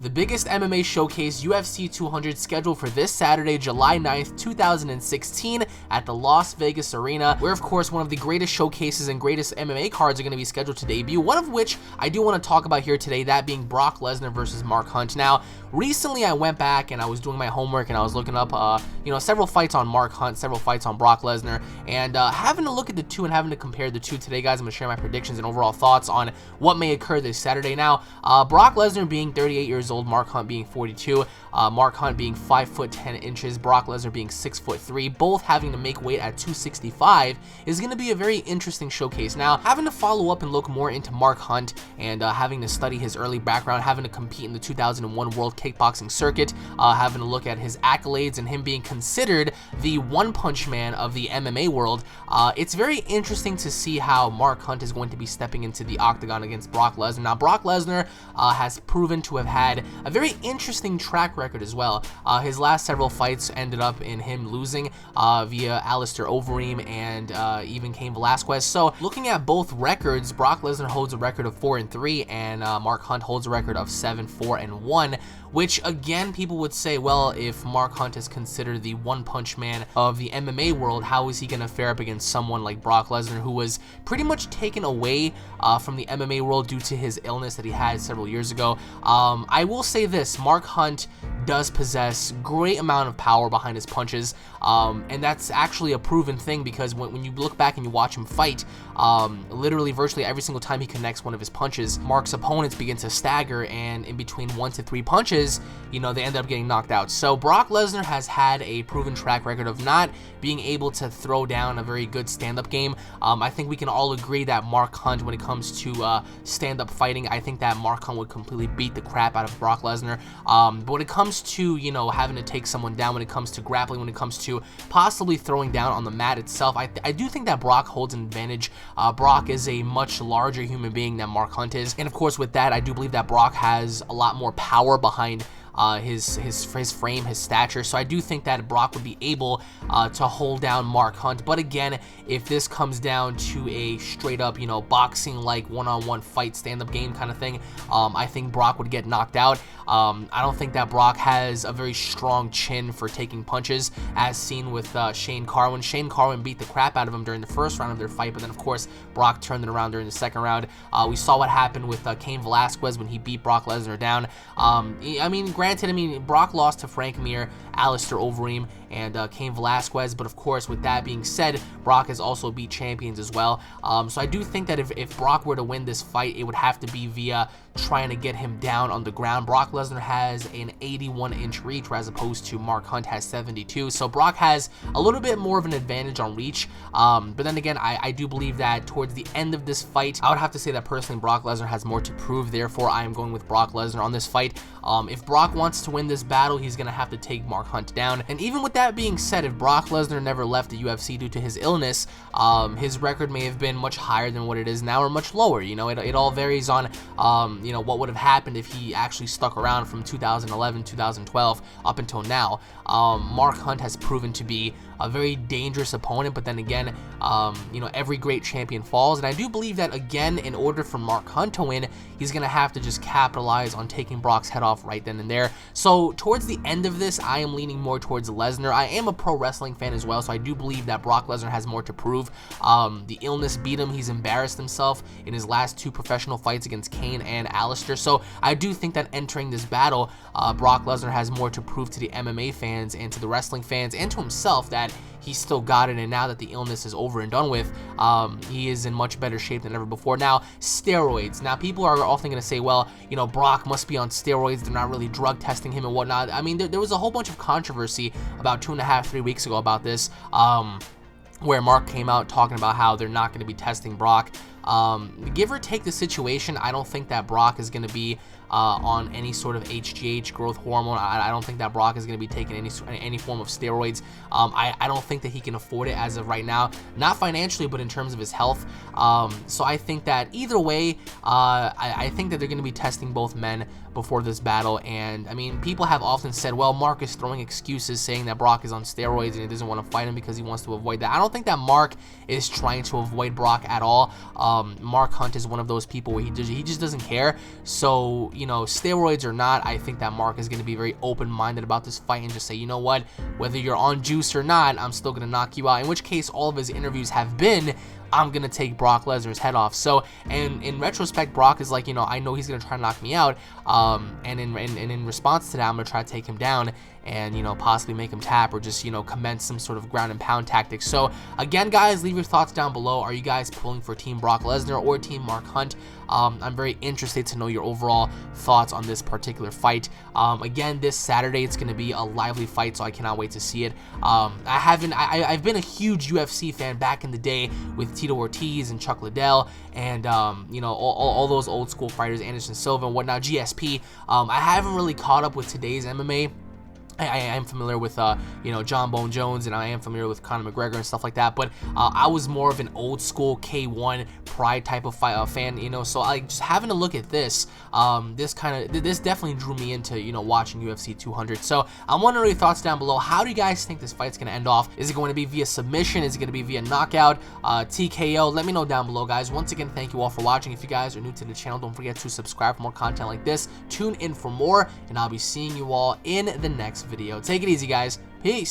The biggest MMA showcase, UFC 200, scheduled for this Saturday, July 9th, 2016 at the Las Vegas Arena, where of course one of the greatest showcases and greatest MMA cards are going to be scheduled to debut, one of which I do want to talk about here today, that being Brock Lesnar versus Mark Hunt. Now, recently I went back and I was doing my homework and I was looking up, several fights on Mark Hunt, several fights on Brock Lesnar, and having to look at the two and having to compare the two today, guys. I'm going to share my predictions and overall thoughts on what may occur this Saturday. Now, Brock Lesnar being 38 years old, Mark Hunt being 42, Mark Hunt being 5 foot 10 inches, Brock Lesnar being 6'3", both having to make weight at 265, is going to be a very interesting showcase. Now, having to follow up and look more into Mark Hunt and having to study his early background, having to compete in the 2001 World Kickboxing Circuit, having to look at his accolades and him being considered the one-punch man of the MMA world, it's very interesting to see how Mark Hunt is going to be stepping into the octagon against Brock Lesnar. Now, Brock Lesnar has proven to have had a very interesting track record as well. His last several fights ended up in him losing via Alistair Overeem and even Cain Velasquez. So looking at both records, Brock Lesnar holds a record of 4-3 and Mark Hunt holds a record of 7-4-1, which again, people would say, well, if Mark Hunt is considered the one-punch man of the MMA world, how is he going to fare up against someone like Brock Lesnar, who was pretty much taken away from the MMA world due to his illness that he had several years ago? I will say this, Mark Hunt does possess great amount of power behind his punches, and that's actually a proven thing, because when you look back and you watch him fight, literally virtually every single time he connects one of his punches, Mark's opponents begin to stagger, and in between 1 to 3 punches, they end up getting knocked out. So Brock Lesnar has had a proven track record of not being able to throw down a very good stand-up game. I think we can all agree that Mark Hunt, when it comes to stand-up fighting, I think that Mark Hunt would completely beat the crap out of Brock Lesnar. But when it comes to, having to take someone down, when it comes to grappling, when it comes to possibly throwing down on the mat itself, I do think that Brock holds an advantage. Brock is a much larger human being than Mark Hunt is, and of course with that, I do believe that Brock has a lot more power behind his frame, his stature. So I do think that Brock would be able to hold down Mark Hunt. But again, if this comes down to a straight up, boxing-like one-on-one fight, stand-up game kind of thing, I think Brock would get knocked out. I don't think that Brock has a very strong chin for taking punches, as seen with Shane Carwin. Shane Carwin beat the crap out of him during the first round of their fight, but then of course Brock turned it around during the second round. We saw what happened with Cain Velasquez when he beat Brock Lesnar down. Granted, Brock lost to Frank Mir, Alistair Overeem, and Cain Velasquez, but of course, with that being said, Brock has also beat champions as well. So I do think that if Brock were to win this fight, it would have to be via trying to get him down on the ground. Brock Lesnar has an 81-inch reach, as opposed to Mark Hunt has 72, so Brock has a little bit more of an advantage on reach. But then again, I do believe that towards the end of this fight, I would have to say that personally Brock Lesnar has more to prove, therefore I am going with Brock Lesnar on this fight. If Brock wants to win this battle, he's going to have to take Mark Hunt down, and even with that being said, if Brock Lesnar never left the UFC due to his illness, his record may have been much higher than what it is now, or much lower. It all varies on what would have happened if he actually stuck around from 2011, 2012 up until now. Mark Hunt has proven to be a very dangerous opponent, but then again, every great champion falls, and I do believe that, again, in order for Mark Hunt to win, he's going to have to just capitalize on taking Brock's head off right then and there. So towards the end of this, I am leaning more towards Lesnar. I am a pro wrestling fan as well, so I do believe that Brock Lesnar has more to prove. The illness beat him. He's embarrassed himself in his last 2 professional fights against Cain and Alistair, so I do think that entering this battle, Brock Lesnar has more to prove to the MMA fans and to the wrestling fans and to himself that he's still got it, and now that the illness is over and done with, he is in much better shape than ever before. Now, steroids. Now, people are often going to say, well, Brock must be on steroids, they're not really drug testing him and whatnot. There was a whole bunch of controversy about 2.5, 3 weeks ago about this, where Mark came out talking about how they're not going to be testing Brock. Give or take the situation, I don't think that Brock is going to be on any sort of HGH, growth hormone. I don't think that Brock is going to be taking any form of steroids. I don't think that he can afford it as of right now, not financially, but in terms of his health. So I think that either way, I think that they're going to be testing both men, before this battle. And I mean, people have often said, well, Mark is throwing excuses saying that Brock is on steroids and he doesn't want to fight him because he wants to avoid that. I don't think that Mark is trying to avoid Brock at all. Mark Hunt is one of those people where he just doesn't care. So, you know, steroids or not, I think that Mark is going to be very open-minded about this fight and just say, you know what, whether you're on juice or not, I'm still going to knock you out. In which case, all of his interviews have been, I'm going to take Brock Lesnar's head off. So, and in retrospect, Brock is like, you know, I know he's going to try to knock me out. And in response to that, I'm going to try to take him down and, you know, possibly make him tap or just, you know, commence some sort of ground and pound tactics. So, again, guys, leave your thoughts down below. Are you guys pulling for Team Brock Lesnar or Team Mark Hunt? I'm very interested to know your overall thoughts on this particular fight. Again, this Saturday, it's going to be a lively fight, so I cannot wait to see it. I've been a huge UFC fan back in the day with Tito Ortiz and Chuck Liddell and, you know, all those old school fighters, Anderson Silva and whatnot, GSP. I haven't really caught up with today's MMA. I am familiar with, you know, John Bone Jones, and I am familiar with Conor McGregor and stuff like that, but I was more of an old school K1 Pride type of fan, you know, so just having a look at this, this definitely drew me into, you know, watching UFC 200. So I'm wondering your thoughts down below. How do you guys think this fight's going to end off? Is it going to be via submission? Is it going to be via knockout, TKO? Let me know down below, guys. Once again, thank you all for watching. If you guys are new to the channel, don't forget to subscribe for more content like this. Tune in for more, and I'll be seeing you all in the next video. Take it easy, guys. Peace.